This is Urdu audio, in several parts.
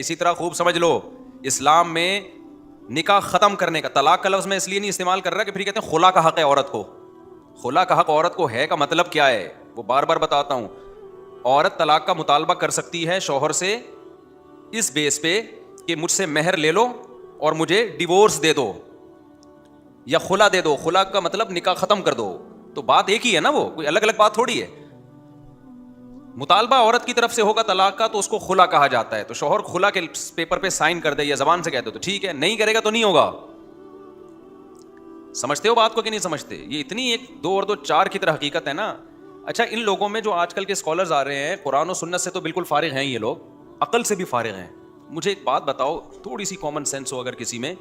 اسی طرح خوب سمجھ لو، اسلام میں نکاح ختم کرنے کا، طلاق کا لفظ میں اس لیے نہیں استعمال کر رہا کہ پھر کہتے ہیں خلا کا حق ہے عورت کو. خلا کا حق عورت کو ہے کا مطلب کیا ہے وہ بار بار بتاتا ہوں. عورت طلاق کا مطالبہ کر سکتی ہے شوہر سے اس بیس پہ کہ مجھ سے مہر لے لو اور مجھے ڈیورس دے دو یا خلا دے دو. خلا کا مطلب نکاح ختم کر دو. تو بات ایک ہی ہے نا، وہ کوئی الگ الگ بات تھوڑی ہے. مطالبہ عورت کی طرف سے ہوگا طلاق کا تو اس کو خلا کہا جاتا ہے. تو شوہر خلا کے پیپر پہ سائن کر دے یا زبان سے کہہ دے تو ٹھیک ہے، نہیں کرے گا تو نہیں ہوگا. سمجھتے ہو بات کو کہ نہیں سمجھتے؟ یہ اتنی ایک 2 اور 2 4 کی طرح حقیقت ہے نا. اچھا، ان لوگوں میں جو آج کل کے اسکالرز آ رہے ہیں قرآن و سنت سے تو بالکل فارغ ہیں، یہ لوگ عقل سے بھی فارغ ہیں. مجھے ایک بات بتاؤ، تھوڑی سی کامن سینس ہو اگر کسی میں،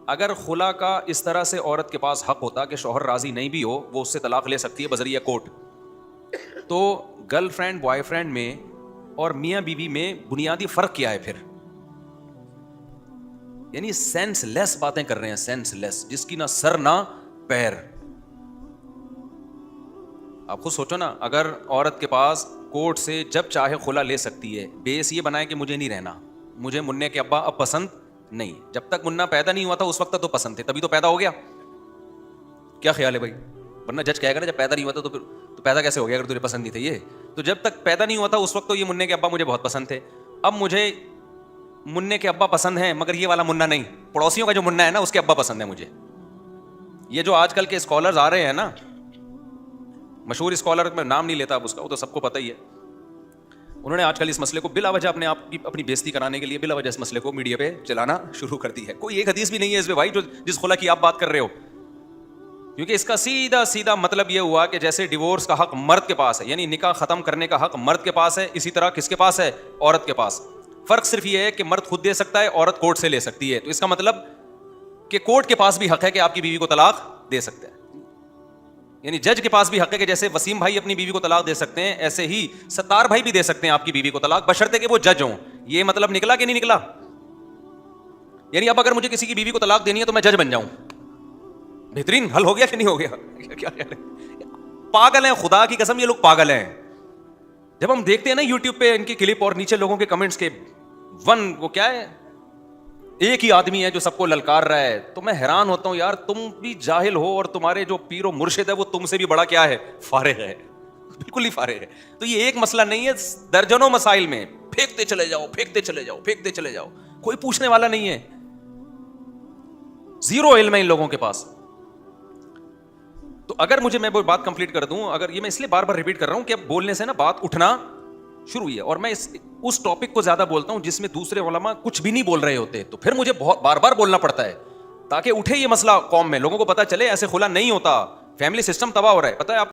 اگر خلا کا اس طرح سے عورت کے پاس حق ہوتا کہ شوہر راضی نہیں بھی ہو وہ اس سے طلاق لے سکتی ہے بذریعہ کورٹ، تو گرل فرینڈ بوائے فرینڈ میں اور میاں بیوی میں بنیادی فرق کیا ہے پھر؟ یعنی سینس لیس باتیں کر رہے ہیں، سینس لیس، جس کی نہ سر نہ پیر. آپ خود سوچو نا، اگر عورت کے پاس کورٹ سے جب چاہے خلا لے سکتی ہے، بیس یہ بنائے کہ مجھے نہیں رہنا، مجھے منع کے ابا اب پسند نہیں. جب تک منع پیدا نہیں ہوا تھا اس وقت تو پسند تھے، تبھی تو پیدا ہو گیا. کیا خیال ہے بھائی؟ ورنہ جج کہے گا نا جب پیدا نہیں ہوا تھا تو پھر تو پیدا کیسے ہو گیا اگر تجھے پسند نہیں تھے یہ؟ تو جب تک پیدا نہیں ہوا تھا اس وقت تو یہ منع کے ابا مجھے بہت پسند تھے. اب مجھے منع کے ابا پسند ہیں مگر یہ والا منع نہیں، پڑوسیوں کا جو منع ہے نا اس کے ابا پسند ہے مجھے. یہ جو آج کل کے اسکالرز آ رہے ہیں نا، مشہور اسکالر میں نام نہیں لیتا اب اس کا، وہ تو سب کو پتہ ہی ہے، انہوں نے آج کل اس مسئلے کو بلا وجہ اپنی بےزتی کرانے کے لیے بلا وجہ اس مسئلے کو میڈیا پہ چلانا شروع کر دی ہے. کوئی ایک حدیث بھی نہیں ہے اس پہ بھائی جو جس خلا کی آپ بات کر رہے ہو، کیونکہ اس کا سیدھا مطلب یہ ہوا کہ جیسے ڈیورس کا حق مرد کے پاس ہے، یعنی نکاح ختم کرنے کا حق مرد کے پاس ہے، اسی طرح کس کے پاس ہے؟ عورت کے پاس. فرق صرف یہ ہے کہ مرد خود دے سکتا ہے، عورت کورٹ سے لے سکتی ہے. تو اس کا مطلب کہ کورٹ کے پاس بھی حق ہے کہ آپ کی بیوی کو طلاق دے سکتے ہیں، یعنی جج کے پاس بھی حق ہے کہ جیسے وسیم بھائی اپنی بیوی کو طلاق دے سکتے ہیں ایسے ہی ستار بھائی بھی دے سکتے ہیں آپ کی بیوی کو طلاق، بشرطے کہ وہ جج ہوں. یہ مطلب نکلا کہ نہیں نکلا؟ یعنی اب اگر مجھے کسی کی بیوی کو طلاق دینی ہے تو میں جج بن جاؤں. بہترین حل ہو گیا کہ نہیں ہو گیا؟ کیا خیال ہے؟ پاگل ہیں خدا کی قسم، یہ لوگ پاگل ہیں. جب ہم دیکھتے ہیں نا یوٹیوب پہ ان کی کلپ اور نیچے لوگوں کے کمنٹس کے وہ کیا ہے، ایک ہی آدمی ہے جو سب کو للکار رہا ہے، تو میں حیران ہوتا ہوں یار تم بھی جاہل ہو اور تمہارے جو پیر و مرشد ہے وہ تم سے بھی بڑا کیا ہے، فارغ ہے، بالکل ہی فارغ ہے. تو یہ ایک مسئلہ نہیں ہے، درجنوں مسائل میں پھینکتے چلے جاؤ پھینکتے چلے جاؤ پھینکتے چلے جاؤ، کوئی پوچھنے والا نہیں ہے. زیرو علم ہے ان لوگوں کے پاس. تو اگر میں وہ بات کمپلیٹ کر دوں، اگر یہ میں اس لیے بار بار ریپیٹ کر رہا ہوں کہ اب بولنے سے نا بات اٹھنا شروع ہوئی ہے، اور میں اس ٹاپک کو زیادہ بولتا ہوں جس میں دوسرے علماء کچھ بھی نہیں بول رہے ہوتے، تو پھر مجھے بہت بار بار بولنا پڑتا ہے تاکہ اٹھے یہ مسئلہ قوم میں، لوگوں کو پتہ چلے ایسے خلا نہیں ہوتا، فیملی سسٹم تباہ ہو رہا ہے. پتہ ہے آپ